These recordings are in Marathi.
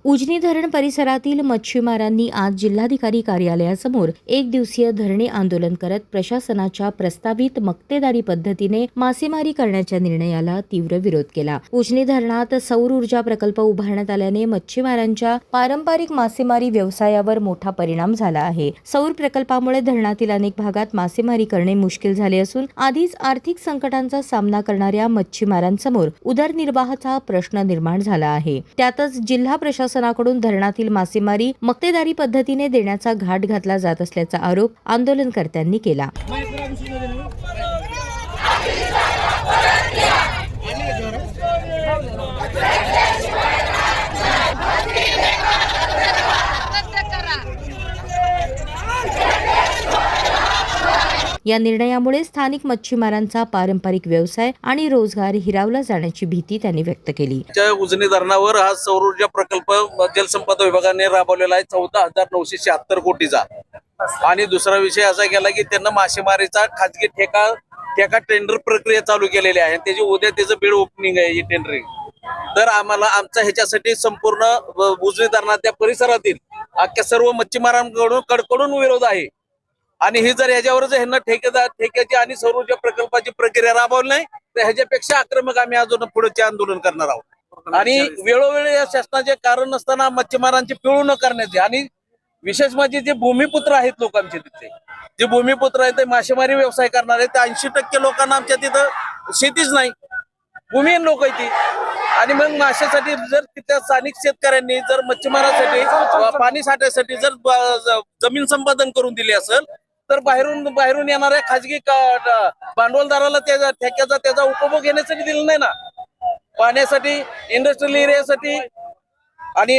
उजनी धरण परिसरातील मच्छीमारांनी आज जिल्हाधिकारी कार्यालयासमोर एक दिवसीय धरणे आंदोलन करत प्रशासनाच्या प्रस्तावित मक्तेदारी पद्धतीने मासेमारी करण्याच्या निर्णयाला तीव्र विरोध केला। उजनी धरणात सौर ऊर्जा प्रकल्प उभारण्यात आल्याने मच्छीमारांच्या पारंपरिक मासेमारी व्यवसायावर मोठा परिणाम झाला आहे। सौर प्रकल्पामुळे धरणातील अनेक भागात मासेमारी करणे मुश्किल झाले असून आधीच आर्थिक संकटांचा सामना करणाऱ्या मच्छीमारांसमोर उदरनिर्वाहाचा प्रश्न निर्माण झाला आहे। त्यातच जिल्हा प्रशासनाकडून धरणातील मासेमारी मक्तेदारी पद्धतीने देण्याचा घाट घातला जात असल्याचा आरोप आंदोलनकर्त्यांनी केला। या निर्णयामुळे स्थानिक मच्छीमारांचा पारंपरिक व्यवसाय आणि रोजगार हिरावला जाण्याची भीती त्यांनी व्यक्त केली। उजनी धरणावर हा सौर ऊर्जा प्रकल्प जलसंपदा विभागाने राबवलेला आहे 14,976 कोटीचा। आणि दुसरा विषय असा केला की त्यांना मासेमारीचा खाजगी ठेका टेंडर प्रक्रिया चालू केलेली आहे। त्याची उद्या त्याचं बिड ओपनिंग आहे ही टेंडरिंग। तर आम्हाला आमचा ह्याच्यासाठी संपूर्ण उजनी धरणाच्या परिसरातील अख्ख्या सर्व मच्छीमारांकडून कडकडून विरोध आहे। आणि ही जर ह्याच्यावरच ह्यांना ठेक्याची आणि सौर ऊर्जा प्रकल्पाची प्रक्रिया राबवली नाही तर ह्याच्यापेक्षा आक्रमक आम्ही अजून पुढचे आंदोलन करणार आहोत। आणि वेळोवेळी या शासनाचे कारण नसताना मच्छीमारांची पिळवणूक न करण्याचे आणि विशेष म्हणजे जे भूमिपुत्र आहेत लोकांचे तिथे जे भूमिपुत्र आहेत ते मासेमारी व्यवसाय करणार आहेत 80% लोकांना आमच्या तिथं शेतीच नाही, भूमिहीन लोक आहेत ती। आणि मग माशासाठी जर तिथल्या स्थानिक शेतकऱ्यांनी जर मच्छीमारासाठी पाणी साठ्यासाठी जर जमीन संपादन करून दिली असेल तर बाहेरून येणाऱ्या खाजगी भांडवलदाराला त्याचा उपभोग घेण्यासाठी दिला नाही ना। पाण्यासाठी, इंडस्ट्रियल एरियासाठी आणि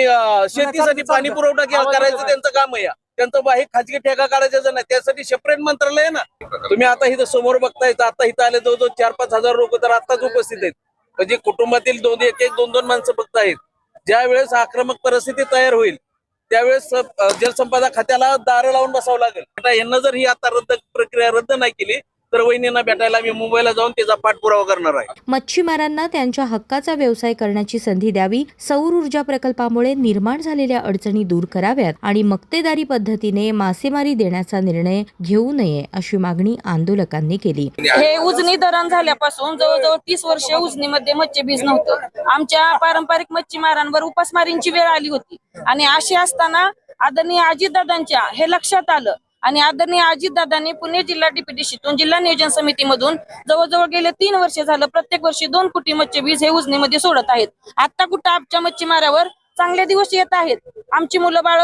शेतीसाठी पाणी पुरवठा करायचं त्यांचं काम आहे। त्यांचं बाहेर खाजगी ठेका काढायचं नाही, त्यासाठी सेपरेट मंत्रालय आहे ना। तुम्ही आता इथं समोर बघताय, आता इथं आले जवळजवळ 4-5 हजार लोक तर आताच उपस्थित आहेत। म्हणजे कुटुंबातील 2-2 माणसं फक्त आहेत। ज्या वेळेस आक्रमक परिस्थिती तयार होईल त्यावेळेस जलसंपदा खात्याला दार लावून बसावं लागेल। यांना जर ही आता प्रक्रिया रद्द नाही केली तर वहिनींना भेटायला मी मुंबईला जाऊन त्याचा पाठपुरावा करणार आहे। मच्छीमारांना त्यांच्या हक्काचा व्यवसाय करण्याची संधी द्यावी, सौर ऊर्जा प्रकल्पामुळे निर्माण झालेल्या अडचणी दूर कराव्यात आणि मक्तेदारी पद्धतीने मासेमारी देण्याचा निर्णय घेऊ नये अशी मागणी आंदोलकांनी केली। हे उजनी धरण झाल्यापासून जवळजवळ 30 वर्ष उजनीमध्ये मच्छीबीज नव्हतं। आमच्या पारंपरिक मच्छीमारांवर उपासमारींची वेळ आली होती आणि अशी असताना आदरणीय अजितदादांच्या हे लक्षात आलं आणि आदरणीय अजितदादांनी पुणे जिल्हा डीपीटीसीतून जिल्हा नियोजन समितीमधून जवळजवळ गेले 3 वर्ष झालं प्रत्येक वर्षी 2 कोटी मच्छीबीज हे उजनीमध्ये सोडत आहेत। आता कुठं आमच्या मच्छीमारावर चांगले दिवस येत आहेत। आमची मुलं बाळ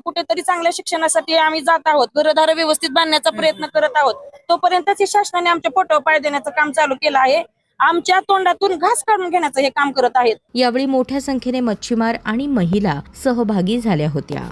कुठेतरी चांगल्या शिक्षणासाठी आम्ही जात आहोत, घरदार व्यवस्थित बांधण्याचा प्रयत्न करत आहोत। तोपर्यंतच हे शासनाने आमच्या पोटावर पाय देण्याचं काम चालू केलं आहे। आमच्या तोंडातून घास काढून घेण्याचं हे काम करत आहेत। यावेळी मोठ्या संख्येने मच्छीमार आणि महिला सहभागी झाल्या होत्या।